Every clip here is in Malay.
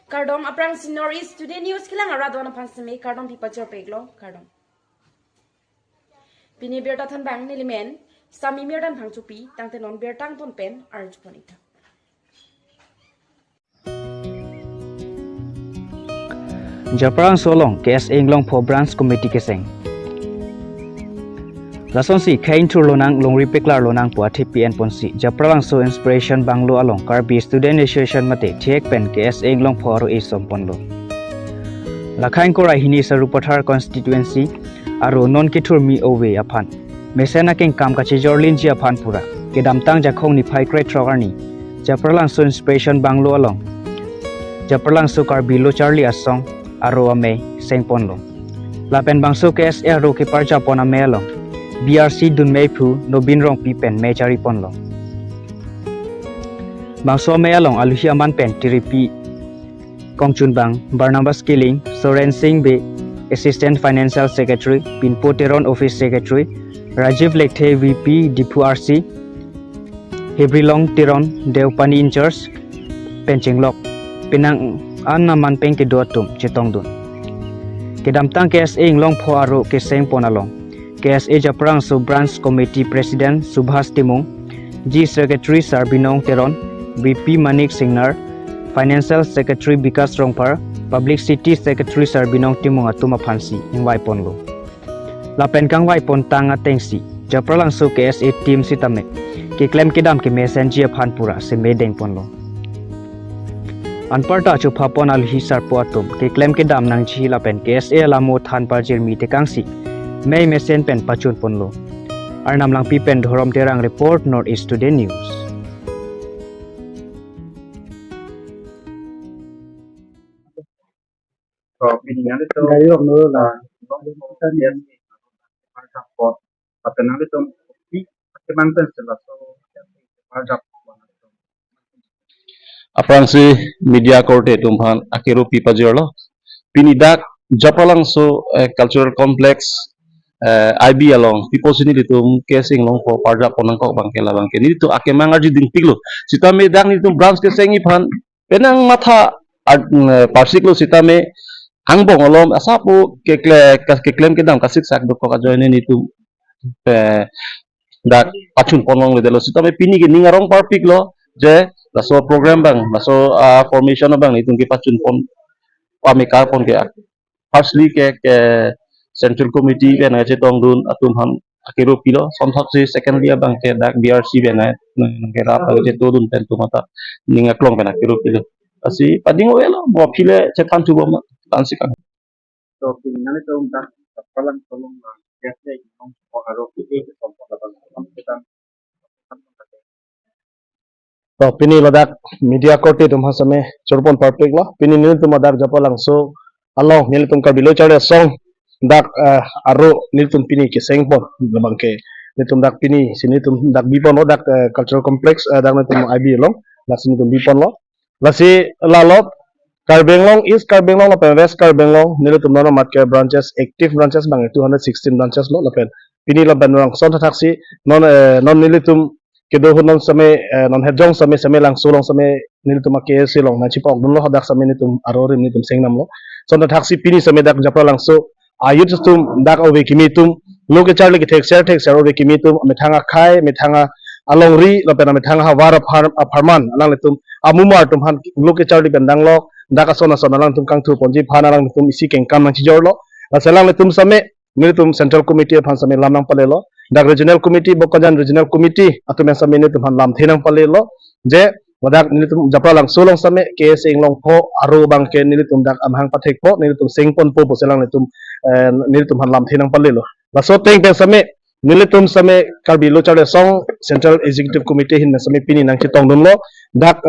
Kardom aprang senior is today news kilang aradon pan semi kardom pipa jor peglo kardom. Pini berta than bang nilimen sami merdan thang chupi tangte non bertang ton pen arj ponita. Japarang Solong KS Englong for Branch Committee Keseng Rason si kain tur lonang long ripeklar lonang puati PN ponsi Japarang So Inspiration Banglo along Karbi Student Association mate thiek pen KS Englong for e somponlo Lakhain kora hini sarupathar constituency aro non kitur mi owe aphan mesena king kam kachi jorlin ji aphan pura kedam tang jakhong ni phai krai trogarni Japarang So Inspiration Banglo along Japarang So Karbi lo Charlie asong aro ame sengponlo lapen bangso KS aro ke parja pona melo BRC dun meipu no binrong pipen mechari ponlo bangso me along aluhi aman pen tiripi kongchun bang Barnabas Killing Soren Singh be Assistant Financial Secretary Pinpo Teron Office Secretary Rajiv Lekthe VP Dipu RC Hebrilong Teron Deupani in charge Penchinglok Pinang Anna man peng ke doatum chetong dun kedam tang KSA Englong pho aro ke seng ponalong KSA Japarang So Branch Committee President Subhas Timung G Secretary Sarbinong Teron VP Manik Singnar Financial Secretary Bikas Rongpar Publicity Secretary Sarbinong Timung atuma phansi ingwai ponlo lapen kangwai pon tanga tengsi Japarang So KSA team sitame ke claim kedam ke messenger phan pura se medeng ponlo Anparta chu phapon al hisar po atum ke claim ke dam nang chi la pen KSA lamo than par jer mi te kangsi mei mesen pen pachun ponlo arnam lang pi pen dhorom terang report North East Today News Pilihan itu ngayon no la kita ni para pot patenang itu di kemantan selaso para Aprangsi media court tumhan akiru pipa jorlo pinidak Japalang So cultural complex IB along people sini ditum casing long for parja ponangkok bangkela bangke ni tu ake mangarji ding piglo sita me dang ni tu branch casing iphan penang matha parsiklo sita me angbong alom asapu keklem kedam kasik sak dok ka join ni tu dak pachun ponong le delo sita me pini ke ningarong parpik lo je laso program bang laso formation bang itung ke pachun pon pamika pon ke firstly ke central committee ke na chetong dun atum ham akiru pilo somthak si secondly bang ke dak BRC be na ke rap ke to dun pen tu mata ninga klong ke na akiru pilo asi pading welo mo pile chetan tu bom tansikan so pilihan itu untuk palang tolong biasa yang pengaruh itu sompo dapat kita तो पिनी लदाक मीडिया कोटे तुम हसमे चोरपन परपेक लो पिनी नील तुम दाक जपलांग सो अल्लाह नील तुम का बिलो चढ़े सोंग दाक आरो नील तुम पिनी के सेंगपन लबंग के नील तुम दाक पिनी सिनी तुम दाक बीपन लो दाक कल्चरल कॉम्प्लेक्स दाक ने तुम आईबी लो लासिनी तुम बीपन लो लासी लालोत Karbenglong East Karbenglong lapen West Karbenglong नील तुम दोनों मार्ट के ब्रांचेस एक्टिव ब्रांचेस बांगे 216 ब्रांचेस लो लाpen पिनी लाpen रंग सोंथा थाक्सी नॉन नील तुम kedo hunon same non hedjong same lang sulong same nil tuma ke silong na chipok dun lo hadak same ni tum arorim ni tum sengnam lo sonda thaksi pini same dak japra lang so ayut tum dak obe kimi tum loke charle ke tek share obe kimi tum methanga khai methanga alongri lo pena methanga hawara farman alang le tum amumar tum han loke charle bendang lo dak sona lang tum kang thu ponji phana lang tum isi keng kam nang chijor lo asalang le tum same nil tum central committee phan same lamang pale lo dak regional committee bokajan regional committee atau yang sami ni tuhan lam thinang palelo je wadak ni tum japra lang sulong same ke singlong pho aru bang ke ni tum dak amhang pathek pho ni tum singpon po poselang ni tum han lam thinang palelo laso teng pe same ni tum same karbi lo chale song central executive committee hin same pini nang chitong dun lo dak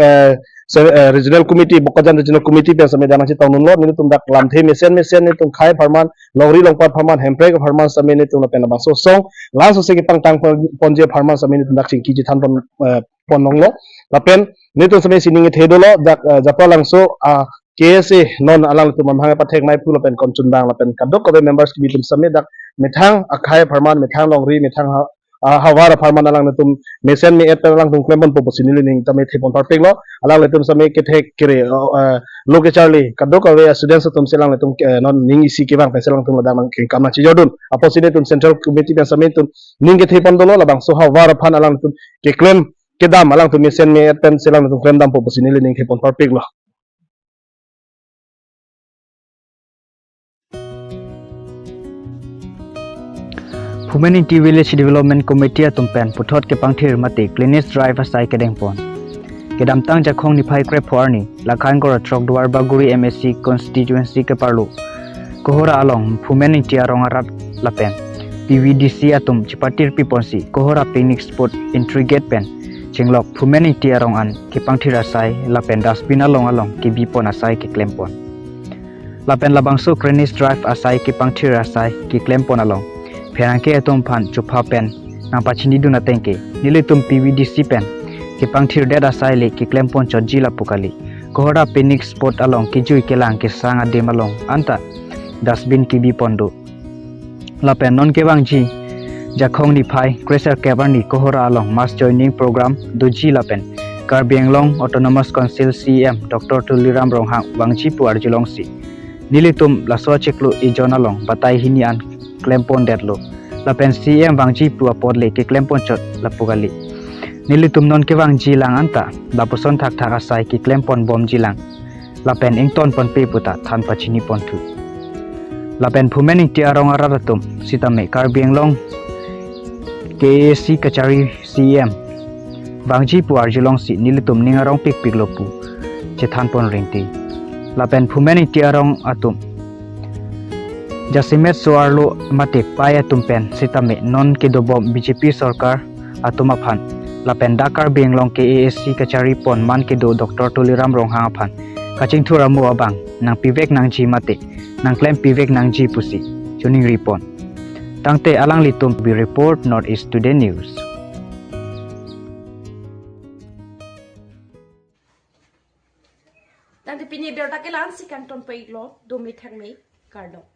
regional committee bokajan regional committee pe same dang chitong dun lo ni tum dak lam the mesen ni tum khai farman longri longpat farman hemprek farman same ni tum pe na baso song langsung segi pangtang ponje farman same ni tum dak singki jitan ponong lo lapen ni tum same sining thedo lo dak japra langso KSA non alang tum mamhang pathek mai pu lapen konchundang lapen kadok ko members ki tum same dak methang akhai farman methang longri methang hawara pharma na lang tum mesen mi et lang tum klempon po sinili ning tami thipon parpek lo alang le tum sami ke thek kire loke charlie kadok awe students tum selang le tum non ning isi ke bang peselang tum ladang nang ke kamna chi jodun apo sini tum central committee dan sami tum ning ke thipon dolo labang so hawara phan alang tum ke claim ke dam alang tum mesen mi et pen selang tum claim dam po sinili ning thipon parpek lo Humanity Village Development Committee atumpen puthot ke pangthir mate clinic drive asai kedeng pon kedam tang jakhong ni phai kre phorni lakhan gora trok duar baguri MSC constituency ke parlu kohora along humanity arong arat lapen PVDC atum chipatir piponsi kohora picnic spot entry gate pen chinglok humanity arong an ke pangthir asai lapen dustbin along ke bipon asai ke klempon lapen labangso clinic drive asai ke pangthir asai ke klempon along Perangke atom pan chupa pen nampa chini duna tengke nile tum PVDC pen ke pangthir deda saile ke klempon chodji la pukali kohora picnic spot along ke jui kelang ke sanga demalong anta dustbin ki bi pondo la pen non ke bangji jakhong ni phai crescer caverni kohora along mass joining program doji la pen Karbi Anglong Autonomous Council CM Dr. Tuliram Ronghang bangji puar jilong si nile tum laswa cheklu ijon along batai hinian klempon derlo lapen CM wangji pua podle ke klempon chot lapugali nili tumnon ke wangji lang anta lapuson thak thak asai ke klempon bom jilang lapen ington pon pe puta than pachini pon thu lapen phumening ti arong araratum sitame Karbi Anglong KAC kachari CM wangji puar jilong si nili tum ningarong pik pik lopu che than pon ringti lapen phumening ti arong atum Jasimet Suarlo mate paya tumpen sitame non ke dobom BJP sarkar atumaphan lapen Dakar Benglong ke ASC kachari pon man ke do Dr. Tuliram Ronghang aphan kaching thuramu abang nang pivek nang ji mate nang claim pivek nang ji pusi chuning ripon tangte alang litum bi report Northeast Today News Tante pini berta ke lan si kanton pe iglo do mi thang me kardo